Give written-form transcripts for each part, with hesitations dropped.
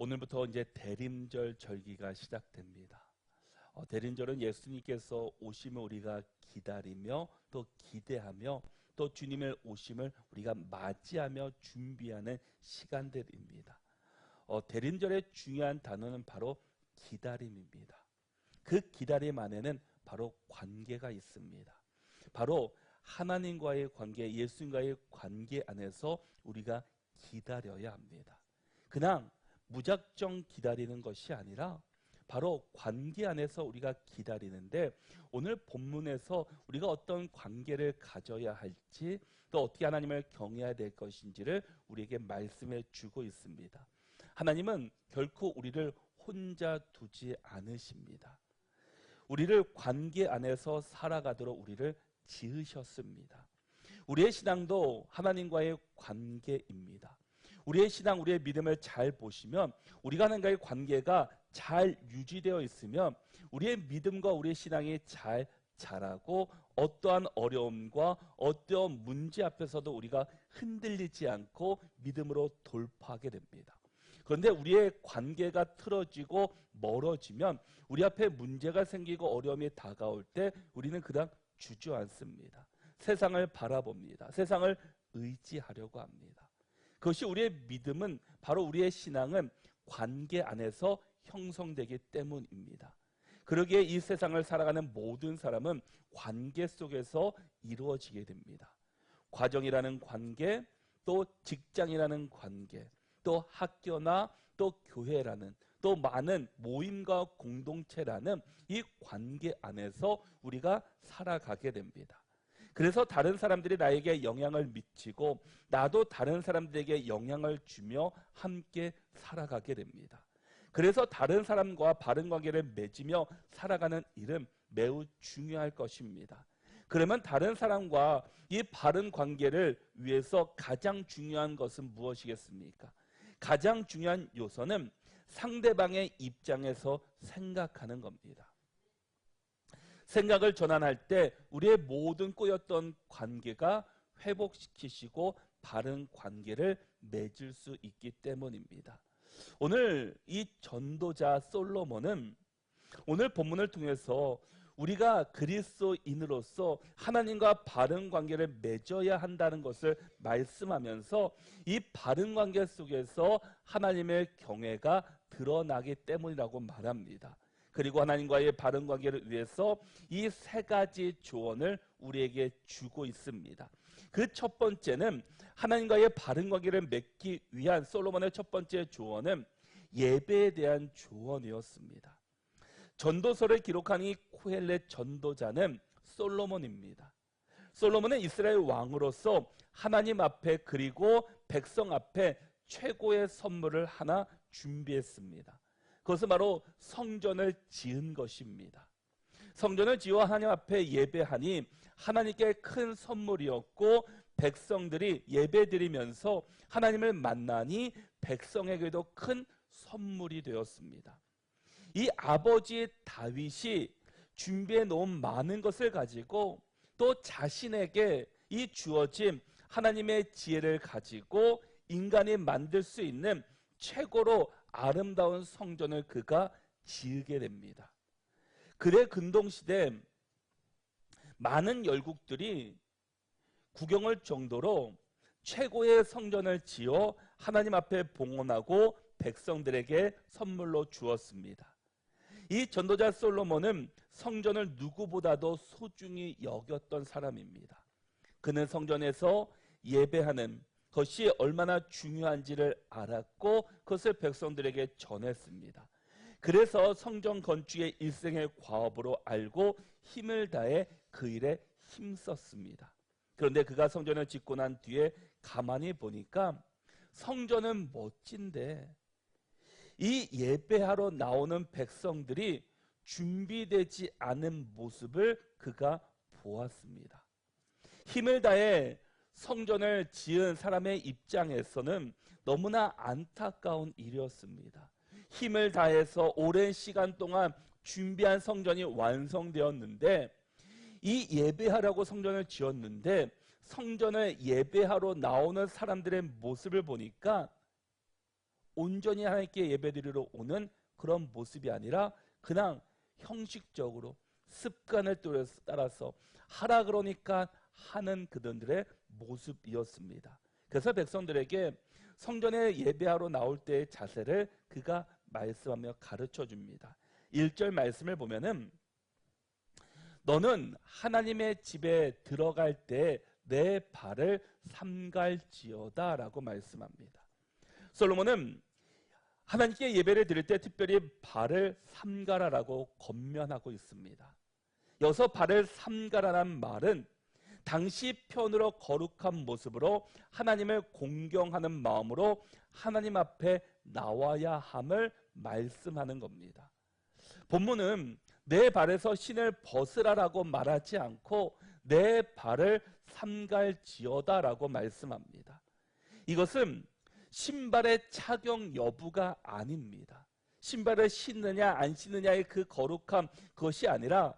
오늘부터 이제 대림절 절기가 시작됩니다. 대림절은 예수님께서 오심을 우리가 기다리며 또 기대하며 또 주님의 오심을 우리가 맞이하며 준비하는 시간들입니다. 대림절의 중요한 단어는 바로 기다림입니다. 그 기다림 안에는 바로 관계가 있습니다. 바로 하나님과의 관계, 예수님과의 관계 안에서 우리가 기다려야 합니다. 그냥 무작정 기다리는 것이 아니라 바로 관계 안에서 우리가 기다리는데, 오늘 본문에서 우리가 어떤 관계를 가져야 할지 또 어떻게 하나님을 경외해야 될 것인지를 우리에게 말씀해 주고 있습니다. 하나님은 결코 우리를 혼자 두지 않으십니다. 우리를 관계 안에서 살아가도록 우리를 지으셨습니다. 우리의 신앙도 하나님과의 관계입니다. 우리의 신앙, 우리의 믿음을 잘 보시면 우리가 하나님과의 관계가 잘 유지되어 있으면 우리의 믿음과 우리의 신앙이 잘 자라고 어떠한 어려움과 어떠한 문제 앞에서도 우리가 흔들리지 않고 믿음으로 돌파하게 됩니다. 그런데 우리의 관계가 틀어지고 멀어지면 우리 앞에 문제가 생기고 어려움이 다가올 때 우리는 그냥 주저앉습니다. 세상을 바라봅니다. 세상을 의지하려고 합니다. 그것이 우리의 믿음은, 바로 우리의 신앙은 관계 안에서 형성되기 때문입니다. 그러기에 이 세상을 살아가는 모든 사람은 관계 속에서 이루어지게 됩니다. 가정이라는 관계, 또 직장이라는 관계, 또 학교나 또 교회라는, 또 많은 모임과 공동체라는 이 관계 안에서 우리가 살아가게 됩니다. 그래서 다른 사람들이 나에게 영향을 미치고 나도 다른 사람들에게 영향을 주며 함께 살아가게 됩니다. 그래서 다른 사람과 바른 관계를 맺으며 살아가는 일은 매우 중요할 것입니다. 그러면 다른 사람과 이 바른 관계를 위해서 가장 중요한 것은 무엇이겠습니까? 가장 중요한 요소는 상대방의 입장에서 생각하는 겁니다. 생각을 전환할 때 우리의 모든 꼬였던 관계가 회복시키시고 바른 관계를 맺을 수 있기 때문입니다. 오늘 이 전도자 솔로몬은 오늘 본문을 통해서 우리가 그리스도인으로서 하나님과 바른 관계를 맺어야 한다는 것을 말씀하면서 이 바른 관계 속에서 하나님의 경외가 드러나기 때문이라고 말합니다. 그리고 하나님과의 바른 관계를 위해서 이 세 가지 조언을 우리에게 주고 있습니다. 그 첫 번째는, 하나님과의 바른 관계를 맺기 위한 솔로몬의 첫 번째 조언은 예배에 대한 조언이었습니다. 전도서를 기록한 이 코헬렛 전도자는 솔로몬입니다. 솔로몬은 이스라엘 왕으로서 하나님 앞에 그리고 백성 앞에 최고의 선물을 하나 준비했습니다. 그것은 바로 성전을 지은 것입니다. 성전을 지어 하나님 앞에 예배하니 하나님께 큰 선물이었고, 백성들이 예배드리면서 하나님을 만나니 백성에게도 큰 선물이 되었습니다. 이 아버지 다윗이 준비해 놓은 많은 것을 가지고 또 자신에게 이 주어진 하나님의 지혜를 가지고 인간이 만들 수 있는 최고로 아름다운 성전을 그가 지으게 됩니다. 그의 근동시대 많은 열국들이 구경할 정도로 최고의 성전을 지어 하나님 앞에 봉헌하고 백성들에게 선물로 주었습니다. 이 전도자 솔로몬은 성전을 누구보다도 소중히 여겼던 사람입니다. 그는 성전에서 예배하는 것이 얼마나 중요한지를 알았고 그것을 백성들에게 전했습니다. 그래서 성전 건축의 일생의 과업으로 알고 힘을 다해 그 일에 힘썼습니다. 그런데 그가 성전을 짓고 난 뒤에 가만히 보니까 성전은 멋진데 이 예배하러 나오는 백성들이 준비되지 않은 모습을 그가 보았습니다. 힘을 다해 성전을 지은 사람의 입장에서는 너무나 안타까운 일이었습니다. 힘을 다해서 오랜 시간 동안 준비한 성전이 완성되었는데, 이 예배하라고 성전을 지었는데 성전을 예배하러 나오는 사람들의 모습을 보니까 온전히 하나님께 예배드리러 오는 그런 모습이 아니라 그냥 형식적으로 습관을 따라서 하라 그러니까 하는 그들의 모습이었습니다. 그래서 백성들에게 성전에 예배하러 나올 때의 자세를 그가 말씀하며 가르쳐 줍니다. 1절 말씀을 보면은 너는 하나님의 집에 들어갈 때 내 발을 삼갈지어다 라고 말씀합니다. 솔로몬은 하나님께 예배를 드릴 때 특별히 발을 삼가라라고 권면하고 있습니다. 여기서 발을 삼가라는 말은 당시 편으로 거룩한 모습으로 하나님을 공경하는 마음으로 하나님 앞에 나와야 함을 말씀하는 겁니다. 본문은 내 발에서 신을 벗으라라고 말하지 않고 내 발을 삼갈지어다라고 말씀합니다. 이것은 신발의 착용 여부가 아닙니다. 신발을 신느냐 안 신느냐의 그 거룩함, 그것이 아니라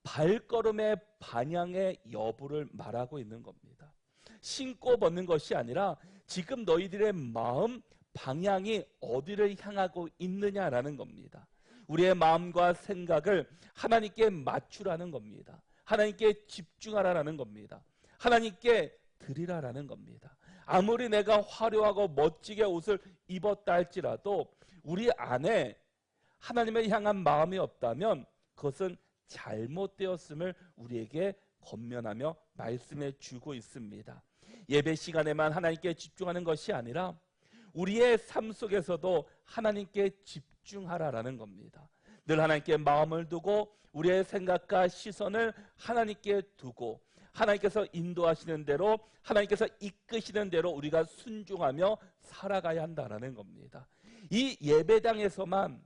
발걸음의 방향의 여부를 말하고 있는 겁니다. 신고 벗는 것이 아니라 지금 너희들의 마음 방향이 어디를 향하고 있느냐라는 겁니다. 우리의 마음과 생각을 하나님께 맞추라는 겁니다. 하나님께 집중하라는 겁니다. 하나님께 드리라라는 겁니다. 아무리 내가 화려하고 멋지게 옷을 입었다 할지라도 우리 안에 하나님을 향한 마음이 없다면 그것은 잘못되었음을 우리에게 권면하며 말씀해 주고 있습니다. 예배 시간에만 하나님께 집중하는 것이 아니라 우리의 삶 속에서도 하나님께 집중하라라는 겁니다. 늘 하나님께 마음을 두고 우리의 생각과 시선을 하나님께 두고 하나님께서 인도하시는 대로 하나님께서 이끄시는 대로 우리가 순종하며 살아가야 한다는 겁니다. 이 예배당에서만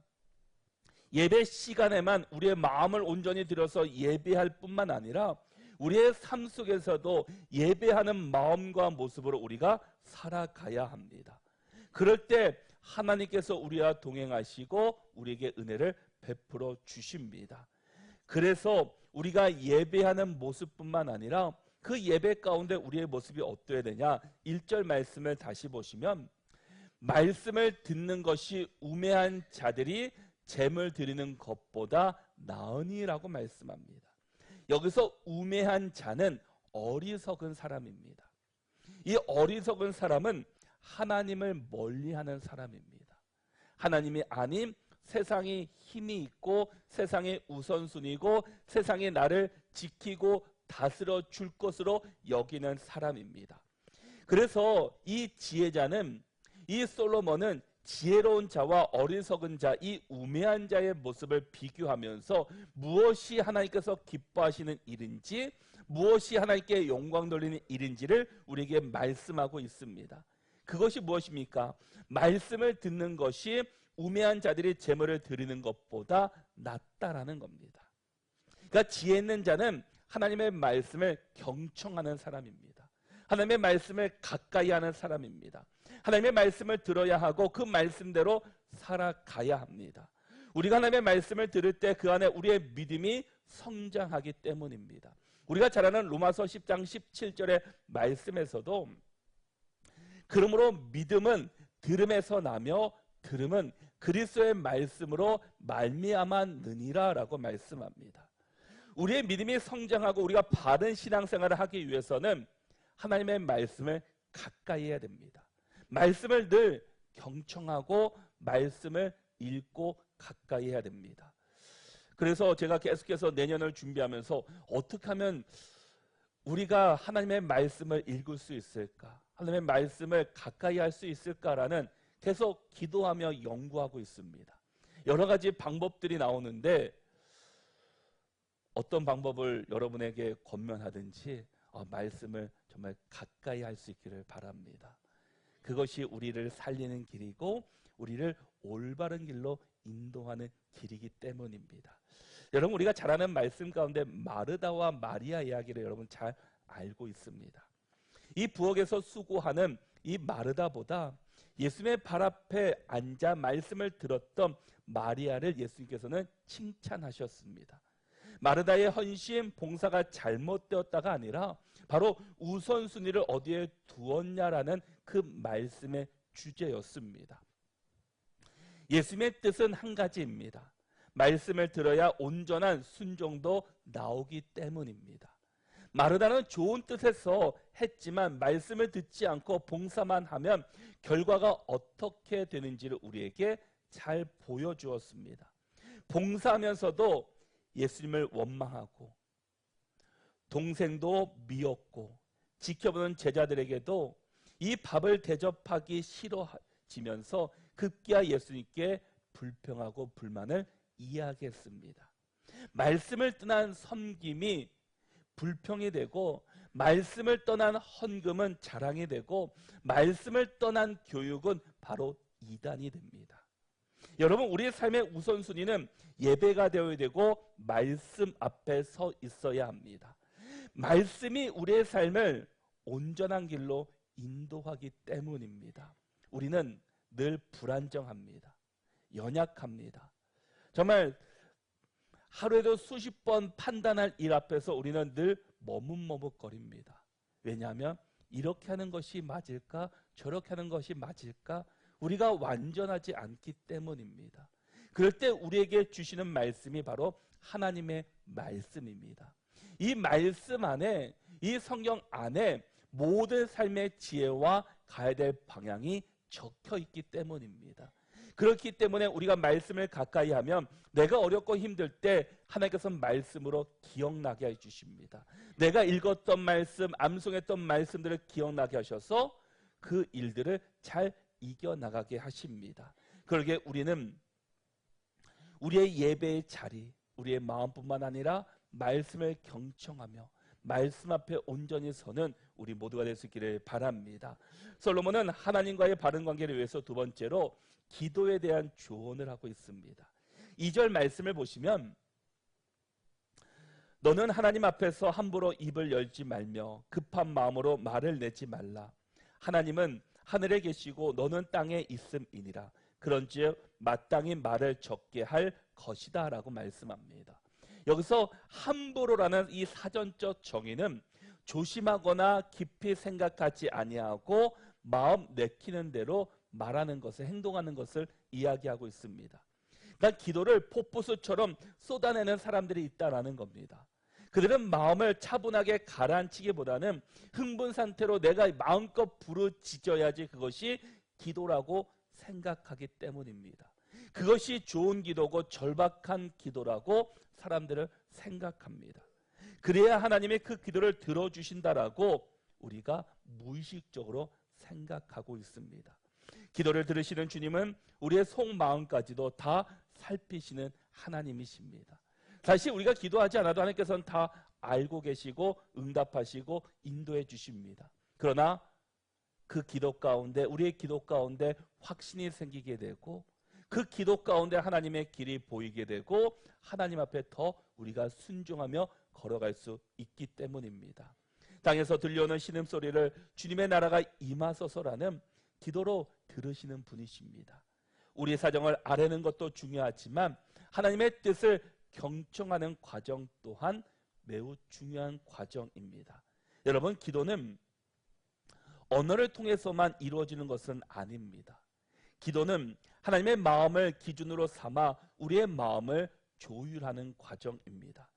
예배 시간에만 우리의 마음을 온전히 들여서 예배할 뿐만 아니라 우리의 삶 속에서도 예배하는 마음과 모습으로 우리가 살아가야 합니다. 그럴 때 하나님께서 우리와 동행하시고 우리에게 은혜를 베풀어 주십니다. 그래서 우리가 예배하는 모습뿐만 아니라 그 예배 가운데 우리의 모습이 어떠해야 되냐? 1절 말씀을 다시 보시면 말씀을 듣는 것이 우매한 자들이 재물 드리는 것보다 나으니라고 말씀합니다. 여기서 우매한 자는 어리석은 사람입니다. 이 어리석은 사람은 하나님을 멀리하는 사람입니다. 하나님이 아닌 세상이 힘이 있고 세상의 우선순위고 세상이 나를 지키고 다스려 줄 것으로 여기는 사람입니다. 그래서 이 지혜자는 이 솔로몬은 지혜로운 자와 어리석은 자, 이 우매한 자의 모습을 비교하면서 무엇이 하나님께서 기뻐하시는 일인지 무엇이 하나님께 영광 돌리는 일인지를 우리에게 말씀하고 있습니다. 그것이 무엇입니까? 말씀을 듣는 것이 우매한 자들이 제물을 드리는 것보다 낫다라는 겁니다. 그러니까 지혜 있는 자는 하나님의 말씀을 경청하는 사람입니다. 하나님의 말씀을 가까이 하는 사람입니다. 하나님의 말씀을 들어야 하고 그 말씀대로 살아가야 합니다. 우리가 하나님의 말씀을 들을 때 그 안에 우리의 믿음이 성장하기 때문입니다. 우리가 잘 아는 로마서 10장 17절의 말씀에서도 그러므로 믿음은 들음에서 나며 들음은 그리스도의 말씀으로 말미암았느니라 라고 말씀합니다. 우리의 믿음이 성장하고 우리가 바른 신앙생활을 하기 위해서는 하나님의 말씀을 가까이 해야 됩니다. 말씀을 늘 경청하고 말씀을 읽고 가까이 해야 됩니다. 그래서 제가 계속해서 내년을 준비하면서 어떻게 하면 우리가 하나님의 말씀을 읽을 수 있을까? 하나님의 말씀을 가까이 할 수 있을까라는 계속 기도하며 연구하고 있습니다. 여러 가지 방법들이 나오는데 어떤 방법을 여러분에게 권면하든지 말씀을 정말 가까이 할 수 있기를 바랍니다. 그것이 우리를 살리는 길이고 우리를 올바른 길로 인도하는 길이기 때문입니다. 여러분 우리가 잘 아는 말씀 가운데 마르다와 마리아 이야기를 여러분 잘 알고 있습니다. 이 부엌에서 수고하는 이 마르다보다 예수님의 발 앞에 앉아 말씀을 들었던 마리아를 예수님께서는 칭찬하셨습니다. 마르다의 헌신, 봉사가 잘못되었다가 아니라 바로 우선순위를 어디에 두었냐라는 그 말씀의 주제였습니다. 예수님의 뜻은 한 가지입니다. 말씀을 들어야 온전한 순종도 나오기 때문입니다. 마르다는 좋은 뜻에서 했지만 말씀을 듣지 않고 봉사만 하면 결과가 어떻게 되는지를 우리에게 잘 보여주었습니다. 봉사하면서도 예수님을 원망하고 동생도 미웠고 지켜보는 제자들에게도 이 밥을 대접하기 싫어지면서 급기야 예수님께 불평하고 불만을 이야기했습니다. 말씀을 떠난 섬김이 불평이 되고, 말씀을 떠난 헌금은 자랑이 되고, 말씀을 떠난 교육은 바로 이단이 됩니다. 여러분, 우리의 삶의 우선순위는 예배가 되어야 되고 말씀 앞에 서 있어야 합니다. 말씀이 우리의 삶을 온전한 길로 인도하기 때문입니다. 우리는 늘 불안정합니다. 연약합니다. 정말 하루에도 수십 번 판단할 일 앞에서 우리는 늘 머뭇머뭇거립니다. 왜냐하면 이렇게 하는 것이 맞을까? 저렇게 하는 것이 맞을까? 우리가 완전하지 않기 때문입니다. 그럴 때 우리에게 주시는 말씀이 바로 하나님의 말씀입니다. 이 말씀 안에, 이 성경 안에 모든 삶의 지혜와 가야 될 방향이 적혀 있기 때문입니다. 그렇기 때문에 우리가 말씀을 가까이 하면 내가 어렵고 힘들 때 하나님께서 말씀으로 기억나게 해주십니다. 내가 읽었던 말씀, 암송했던 말씀들을 기억나게 하셔서 그 일들을 잘 이겨나가게 하십니다. 그러게 우리는 우리의 예배의 자리, 우리의 마음뿐만 아니라 말씀을 경청하며 말씀 앞에 온전히 서는 우리 모두가 될 수 있기를 바랍니다. 솔로몬은 하나님과의 바른 관계를 위해서 두 번째로 기도에 대한 조언을 하고 있습니다. 2절 말씀을 보시면 너는 하나님 앞에서 함부로 입을 열지 말며 급한 마음으로 말을 내지 말라. 하나님은 하늘에 계시고 너는 땅에 있음이니라. 그런즉 마땅히 말을 적게 할 것이다 라고 말씀합니다. 여기서 함부로라는 이 사전적 정의는 조심하거나 깊이 생각하지 아니하고 마음 내키는 대로 말하는 것을, 행동하는 것을 이야기하고 있습니다. 그러니까 기도를 폭포수처럼 쏟아내는 사람들이 있다라는 겁니다. 그들은 마음을 차분하게 가라앉히기보다는 흥분 상태로 내가 마음껏 부르짖어야지 그것이 기도라고 생각하기 때문입니다. 그것이 좋은 기도고 절박한 기도라고 사람들을 생각합니다. 그래야 하나님이 그 기도를 들어주신다라고 우리가 무의식적으로 생각하고 있습니다. 기도를 들으시는 주님은 우리의 속마음까지도 다 살피시는 하나님이십니다. 사실 우리가 기도하지 않아도 하나님께서는 다 알고 계시고 응답하시고 인도해 주십니다. 그러나 그 기도 가운데, 우리의 기도 가운데 확신이 생기게 되고 그 기도 가운데 하나님의 길이 보이게 되고 하나님 앞에 더 우리가 순종하며 걸어갈 수 있기 때문입니다. 땅에서 들려오는 신음소리를 주님의 나라가 임하소서라는 기도로 들으시는 분이십니다. 우리 사정을 아뢰는 것도 중요하지만 하나님의 뜻을 경청하는 과정 또한 매우 중요한 과정입니다. 여러분, 기도는 언어를 통해서만 이루어지는 것은 아닙니다. 기도는 하나님의 마음을 기준으로 삼아 우리의 마음을 조율하는 과정입니다.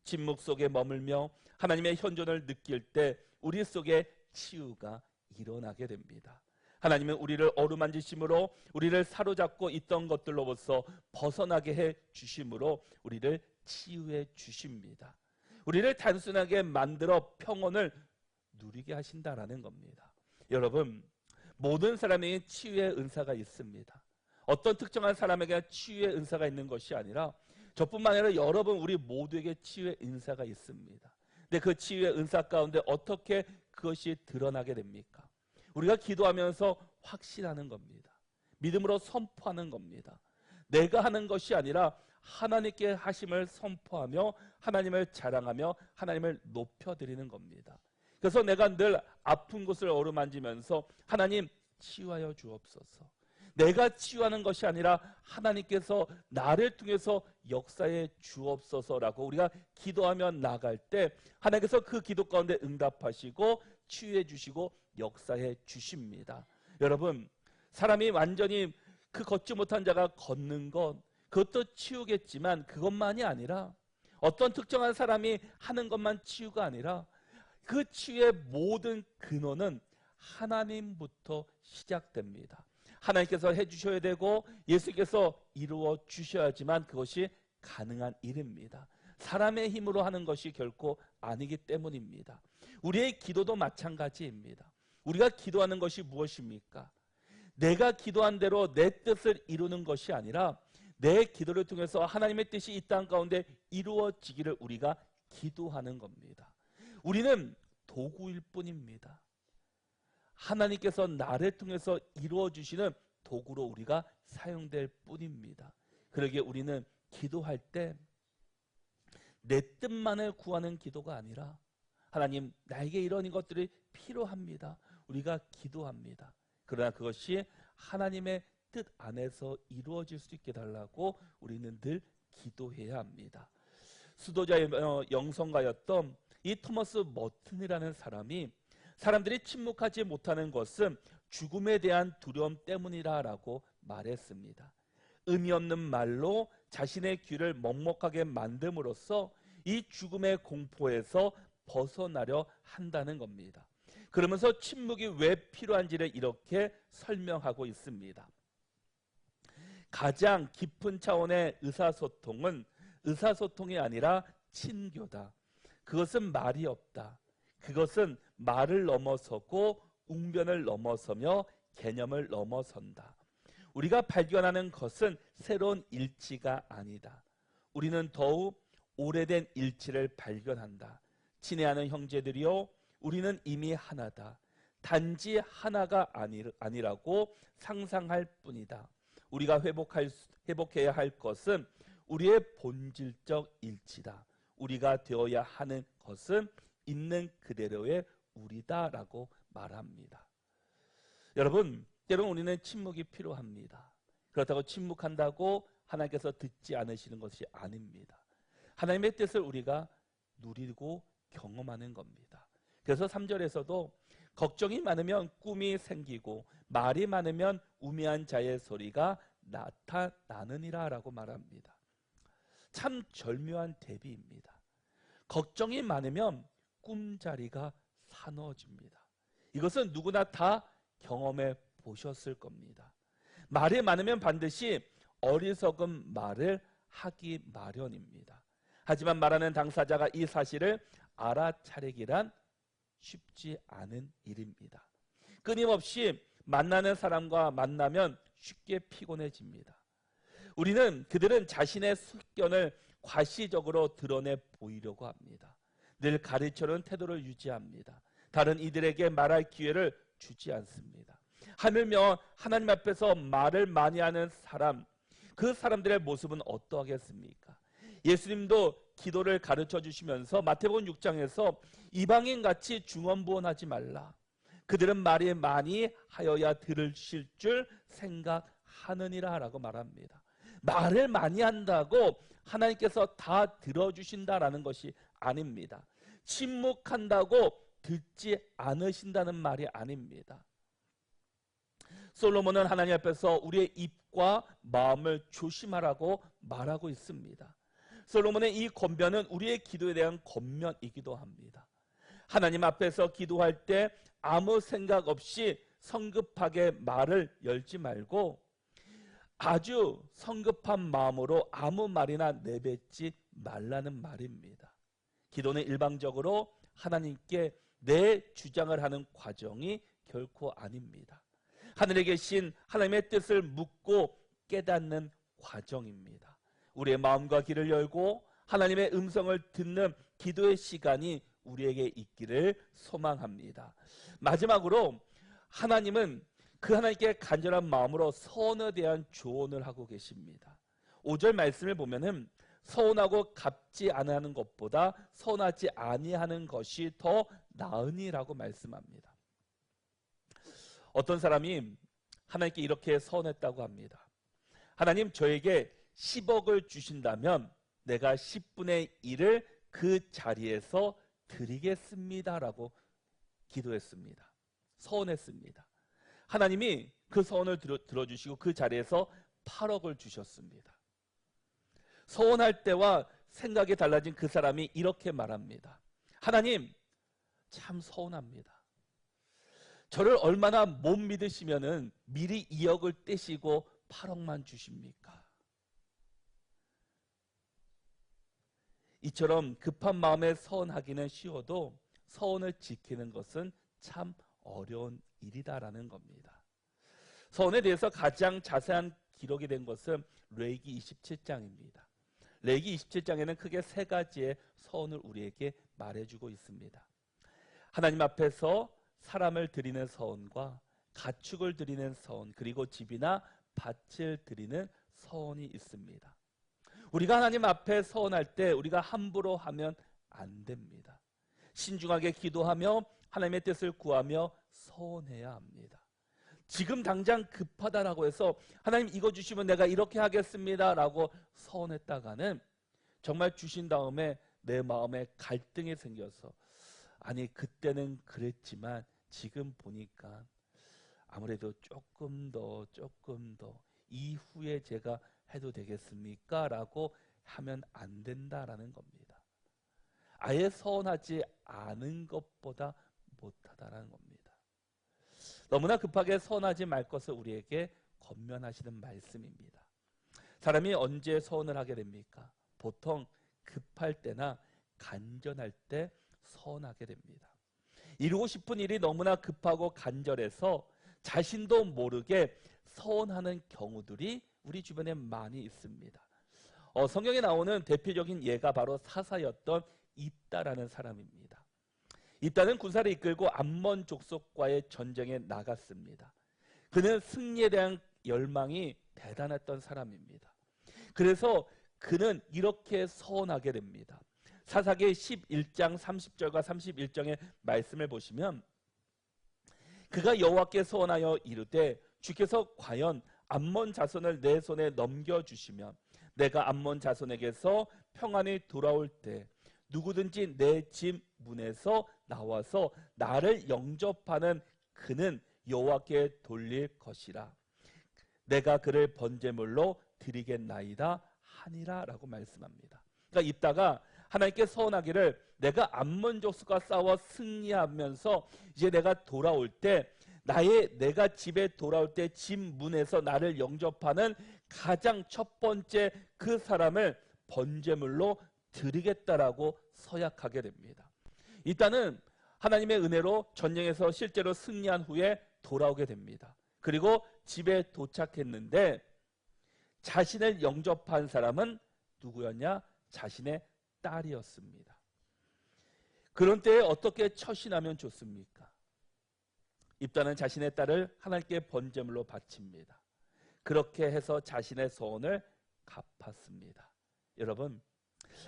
침묵 속에 머물며 하나님의 현존을 느낄 때 우리 속에 치유가 일어나게 됩니다. 하나님은 우리를 어루만지심으로 우리를 사로잡고 있던 것들로부터 벗어나게 해 주심으로 우리를 치유해 주십니다. 우리를 단순하게 만들어 평온을 누리게 하신다라는 겁니다. 여러분, 모든 사람에게 치유의 은사가 있습니다. 어떤 특정한 사람에게 치유의 은사가 있는 것이 아니라 저뿐만 아니라 여러분, 우리 모두에게 치유의 은사가 있습니다. 근데 그 치유의 은사 가운데 어떻게 그것이 드러나게 됩니까? 우리가 기도하면서 확신하는 겁니다. 믿음으로 선포하는 겁니다. 내가 하는 것이 아니라 하나님께 하심을 선포하며 하나님을 자랑하며 하나님을 높여드리는 겁니다. 그래서 내가 늘 아픈 곳을 어루만지면서 하나님 치유하여 주옵소서. 내가 치유하는 것이 아니라 하나님께서 나를 통해서 역사해 주옵소서라고 우리가 기도하며 나갈 때 하나님께서 그 기도 가운데 응답하시고 치유해 주시고 역사해 주십니다. 여러분, 사람이 완전히 그 걷지 못한 자가 걷는 것, 그것도 치유겠지만 그것만이 아니라 어떤 특정한 사람이 하는 것만 치유가 아니라 그 치유의 모든 근원은 하나님부터 시작됩니다. 하나님께서 해주셔야 되고 예수께서 이루어 주셔야지만 그것이 가능한 일입니다. 사람의 힘으로 하는 것이 결코 아니기 때문입니다. 우리의 기도도 마찬가지입니다. 우리가 기도하는 것이 무엇입니까? 내가 기도한 대로 내 뜻을 이루는 것이 아니라 내 기도를 통해서 하나님의 뜻이 이 땅 가운데 이루어지기를 우리가 기도하는 겁니다. 우리는 도구일 뿐입니다. 하나님께서 나를 통해서 이루어 주시는 도구로 우리가 사용될 뿐입니다. 그러기에 우리는 기도할 때 내 뜻만을 구하는 기도가 아니라 하나님, 나에게 이런 것들이 필요합니다. 우리가 기도합니다. 그러나 그것이 하나님의 뜻 안에서 이루어질 수 있게 달라고 우리는 늘 기도해야 합니다. 수도자의 영성가였던 이 토머스 머튼이라는 사람이 사람들이 침묵하지 못하는 것은 죽음에 대한 두려움 때문이라고 말했습니다. 의미 없는 말로 자신의 귀를 먹먹하게 만듦으로써 이 죽음의 공포에서 벗어나려 한다는 겁니다. 그러면서 침묵이 왜 필요한지를 이렇게 설명하고 있습니다. 가장 깊은 차원의 의사소통은 의사소통이 아니라 친교다. 그것은 말이 없다. 그것은 말을 넘어서고 웅변을 넘어서며 개념을 넘어선다. 우리가 발견하는 것은 새로운 일치가 아니다. 우리는 더욱 오래된 일치를 발견한다. 친애하는 형제들이요, 우리는 이미 하나다. 단지 하나가 아니라고 상상할 뿐이다. 우리가 회복해야 할 것은 우리의 본질적 일치다. 우리가 되어야 하는 것은 있는 그대로의 우리다라고 말합니다. 여러분, 때로는 우리는 침묵이 필요합니다. 그렇다고 침묵한다고 하나님께서 듣지 않으시는 것이 아닙니다. 하나님의 뜻을 우리가 누리고 경험하는 겁니다. 그래서 3절에서도 걱정이 많으면 꿈이 생기고 말이 많으면 우매한 자의 소리가 나타나느니라 라고 말합니다. 참 절묘한 대비입니다. 걱정이 많으면 꿈자리가 사나워집니다. 이것은 누구나 다 경험해 보셨을 겁니다. 말이 많으면 반드시 어리석은 말을 하기 마련입니다. 하지만 말하는 당사자가 이 사실을 알아차리기란 쉽지 않은 일입니다. 끊임없이 만나는 사람과 만나면 쉽게 피곤해집니다. 그들은 자신의 숙견을 과시적으로 드러내 보이려고 합니다. 늘 가르쳐는 태도를 유지합니다. 다른 이들에게 말할 기회를 주지 않습니다. 하물며 하나님 앞에서 말을 많이 하는 사람, 그 사람들의 모습은 어떠하겠습니까? 예수님도 기도를 가르쳐 주시면서 마태복음 6장에서 이방인같이 중언부언하지 말라. 그들은 말이 많이 하여야 들으실 줄 생각하느니라 라고 말합니다. 말을 많이 한다고 하나님께서 다 들어주신다라는 것이 아닙니다. 침묵한다고 듣지 않으신다는 말이 아닙니다. 솔로몬은 하나님 앞에서 우리의 입과 마음을 조심하라고 말하고 있습니다. 솔로몬의 이 권면은 우리의 기도에 대한 권면이기도 합니다. 하나님 앞에서 기도할 때 아무 생각 없이 성급하게 말을 열지 말고 아주 성급한 마음으로 아무 말이나 내뱉지 말라는 말입니다. 기도는 일방적으로 하나님께 내 주장을 하는 과정이 결코 아닙니다. 하늘에 계신 하나님의 뜻을 묻고 깨닫는 과정입니다. 우리의 마음과 귀를 열고 하나님의 음성을 듣는 기도의 시간이 우리에게 있기를 소망합니다. 마지막으로 하나님은 그 하나님께 간절한 마음으로 서원에 대한 조언을 하고 계십니다. 5절 말씀을 보면은 서운하고 갚지 아니하는 것보다 서운하지 아니하는 것이 더 나으니라고 말씀합니다. 어떤 사람이 하나님께 이렇게 서원했다고 합니다. 하나님, 저에게 10억을 주신다면 내가 10분의 1을 그 자리에서 드리겠습니다 라고 기도했습니다. 서원했습니다. 하나님이 그 서원을 들어주시고 그 자리에서 8억을 주셨습니다. 서원할 때와 생각이 달라진 그 사람이 이렇게 말합니다. 하나님, 참 서운합니다. 저를 얼마나 못 믿으시면은 미리 2억을 떼시고 8억만 주십니까? 이처럼 급한 마음에 서원하기는 쉬워도 서원을 지키는 것은 참 어려운 일이다라는 겁니다. 서원에 대해서 가장 자세한 기록이 된 것은 레위기 27장입니다. 레위기 27장에는 크게 세 가지의 서원을 우리에게 말해주고 있습니다. 하나님 앞에서 사람을 드리는 서원과 가축을 드리는 서원, 그리고 집이나 밭을 드리는 서원이 있습니다. 우리가 하나님 앞에 서원할 때 우리가 함부로 하면 안 됩니다. 신중하게 기도하며 하나님의 뜻을 구하며 서원해야 합니다. 지금 당장 급하다라고 해서 하나님 이거 주시면 내가 이렇게 하겠습니다 라고 서원했다가는 정말 주신 다음에 내 마음에 갈등이 생겨서 아니 그때는 그랬지만 지금 보니까 아무래도 조금 더 이후에 제가 해도 되겠습니까? 라고 하면 안 된다라는 겁니다. 아예 서운하지 않은 것보다 못하다라는 겁니다. 너무나 급하게 서운하지 말 것을 우리에게 권면하시는 말씀입니다. 사람이 언제 서운을 하게 됩니까? 보통 급할 때나 간절할 때 서운하게 됩니다. 이루고 싶은 일이 너무나 급하고 간절해서 자신도 모르게 서운하는 경우들이 우리 주변에 많이 있습니다. 성경에 나오는 대표적인 예가 바로 사사였던 입다라는 사람입니다. 입다는 군사를 이끌고 암몬 족속과의 전쟁에 나갔습니다. 그는 승리에 대한 열망이 대단했던 사람입니다. 그래서 그는 이렇게 서원하게 됩니다. 사사기 11장 30절과 31절의 말씀을 보시면 그가 여호와께 서원하여 이르되 주께서 과연 암몬 자손을 내 손에 넘겨주시면 내가 암몬 자손에게서 평안히 돌아올 때 누구든지 내 집 문에서 나와서 나를 영접하는 그는 여호와께 돌릴 것이라. 내가 그를 번제물로 드리겠나이다 하니라 라고 말씀합니다. 그러니까 입다가 하나님께 서원하기를 내가 암몬 족속과 싸워 승리하면서 이제 내가 돌아올 때 내가 집에 돌아올 때 집 문에서 나를 영접하는 가장 첫 번째 그 사람을 번제물로 드리겠다라고 서약하게 됩니다. 일단은 하나님의 은혜로 전쟁에서 실제로 승리한 후에 돌아오게 됩니다. 그리고 집에 도착했는데 자신을 영접한 사람은 누구였냐? 자신의 딸이었습니다. 그런 때에 어떻게 처신하면 좋습니까? 입다는 자신의 딸을 하나님께 번제물로 바칩니다. 그렇게 해서 자신의 서원을 갚았습니다. 여러분,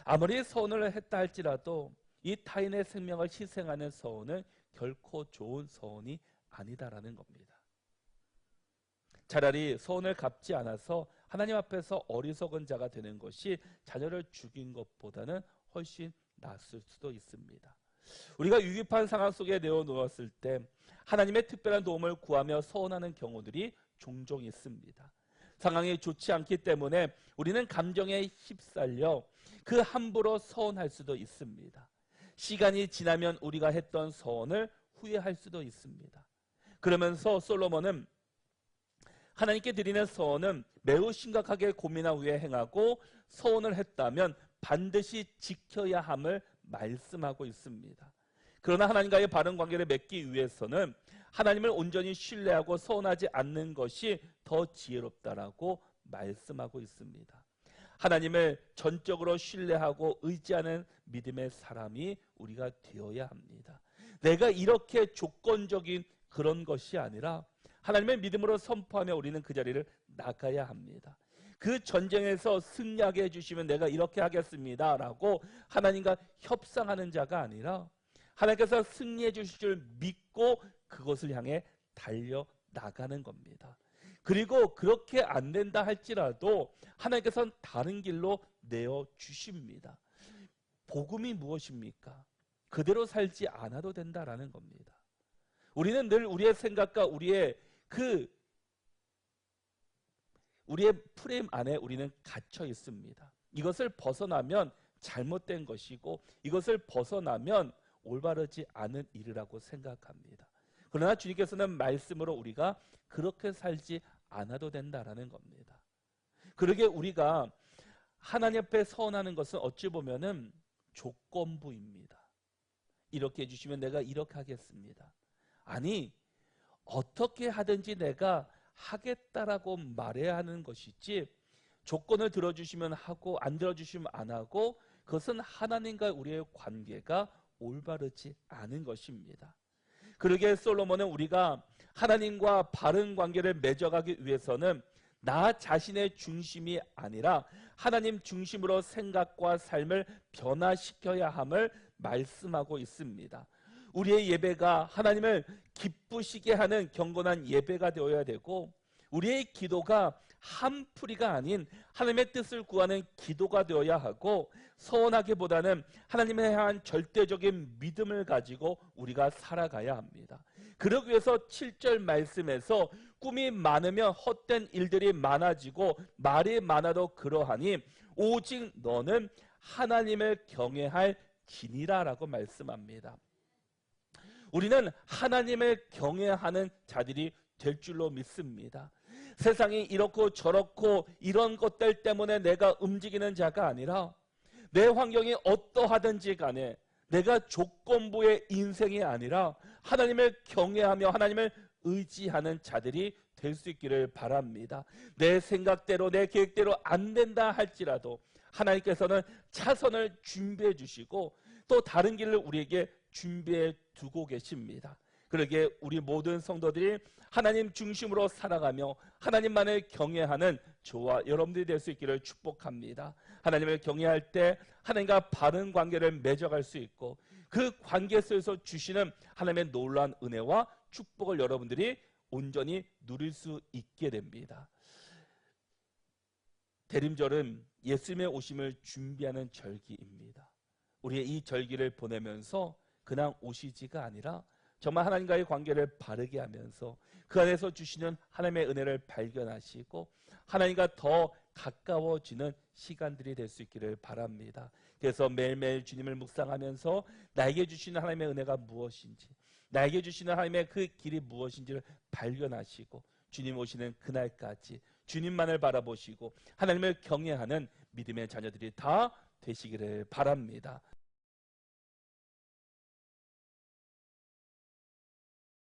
아무리 서원을 했다 할지라도 이 타인의 생명을 희생하는 서원은 결코 좋은 서원이 아니다라는 겁니다. 차라리 서원을 갚지 않아서 하나님 앞에서 어리석은 자가 되는 것이 자녀를 죽인 것보다는 훨씬 낫을 수도 있습니다. 우리가 위급한 상황 속에 내어놓았을 때 하나님의 특별한 도움을 구하며 서원하는 경우들이 종종 있습니다. 상황이 좋지 않기 때문에 우리는 감정에 휩쓸려 그 함부로 서원할 수도 있습니다. 시간이 지나면 우리가 했던 서원을 후회할 수도 있습니다. 그러면서 솔로몬은 하나님께 드리는 서원은 매우 심각하게 고민한 후에 행하고 서원을 했다면 반드시 지켜야 함을 말씀하고 있습니다. 그러나 하나님과의 바른 관계를 맺기 위해서는 하나님을 온전히 신뢰하고 서운하지 않는 것이 더 지혜롭다라고 말씀하고 있습니다. 하나님을 전적으로 신뢰하고 의지하는 믿음의 사람이 우리가 되어야 합니다. 내가 이렇게 조건적인 그런 것이 아니라 하나님의 믿음으로 선포하며 우리는 그 자리를 나가야 합니다. 그 전쟁에서 승리하게 해주시면 내가 이렇게 하겠습니다 라고 하나님과 협상하는 자가 아니라 하나님께서 승리해 주실 줄 믿고 그것을 향해 달려나가는 겁니다. 그리고 그렇게 안 된다 할지라도 하나님께서는 다른 길로 내어주십니다. 복음이 무엇입니까? 그대로 살지 않아도 된다라는 겁니다. 우리는 늘 우리의 생각과 우리의 그 우리의 프레임 안에 우리는 갇혀 있습니다. 이것을 벗어나면 잘못된 것이고 이것을 벗어나면 올바르지 않은 일이라고 생각합니다. 그러나 주님께서는 말씀으로 우리가 그렇게 살지 않아도 된다라는 겁니다. 그러게 우리가 하나님 앞에 서원하는 것은 어찌 보면은 조건부입니다. 이렇게 해주시면 내가 이렇게 하겠습니다. 아니, 어떻게 하든지 내가 하겠다라고 말해야 하는 것이지, 조건을 들어주시면 하고 안 들어주시면 안 하고, 그것은 하나님과 우리의 관계가 올바르지 않은 것입니다. 그러기에 솔로몬은 우리가 하나님과 바른 관계를 맺어가기 위해서는 나 자신의 중심이 아니라 하나님 중심으로 생각과 삶을 변화시켜야 함을 말씀하고 있습니다. 우리의 예배가 하나님을 기쁘시게 하는 경건한 예배가 되어야 되고, 우리의 기도가 한풀이가 아닌 하나님의 뜻을 구하는 기도가 되어야 하고, 서운하기보다는 하나님에 대한 절대적인 믿음을 가지고 우리가 살아가야 합니다. 그러기 위해서 7절 말씀에서 꿈이 많으면 헛된 일들이 많아지고 말이 많아도 그러하니 오직 너는 하나님을 경외할 지니라라고 말씀합니다. 우리는 하나님을 경외하는 자들이 될 줄로 믿습니다. 세상이 이렇고 저렇고 이런 것들 때문에 내가 움직이는 자가 아니라 내 환경이 어떠하든지 간에 내가 조건부의 인생이 아니라 하나님을 경외하며 하나님을 의지하는 자들이 될 수 있기를 바랍니다. 내 생각대로 내 계획대로 안 된다 할지라도 하나님께서는 차선을 준비해 주시고 또 다른 길을 우리에게 준비해 두고 계십니다. 그러기에 우리 모든 성도들이 하나님 중심으로 살아가며 하나님만을 경외하는 저와 여러분들이 될 수 있기를 축복합니다. 하나님을 경외할 때 하나님과 바른 관계를 맺어갈 수 있고 그 관계 속에서 주시는 하나님의 놀라운 은혜와 축복을 여러분들이 온전히 누릴 수 있게 됩니다. 대림절은 예수님의 오심을 준비하는 절기입니다. 우리의 이 절기를 보내면서 그냥 오시지가 아니라 정말 하나님과의 관계를 바르게 하면서 그 안에서 주시는 하나님의 은혜를 발견하시고 하나님과 더 가까워지는 시간들이 될 수 있기를 바랍니다. 그래서 매일매일 주님을 묵상하면서 나에게 주시는 하나님의 은혜가 무엇인지, 나에게 주시는 하나님의 그 길이 무엇인지를 발견하시고 주님 오시는 그날까지 주님만을 바라보시고 하나님을 경외하는 믿음의 자녀들이 다 되시기를 바랍니다.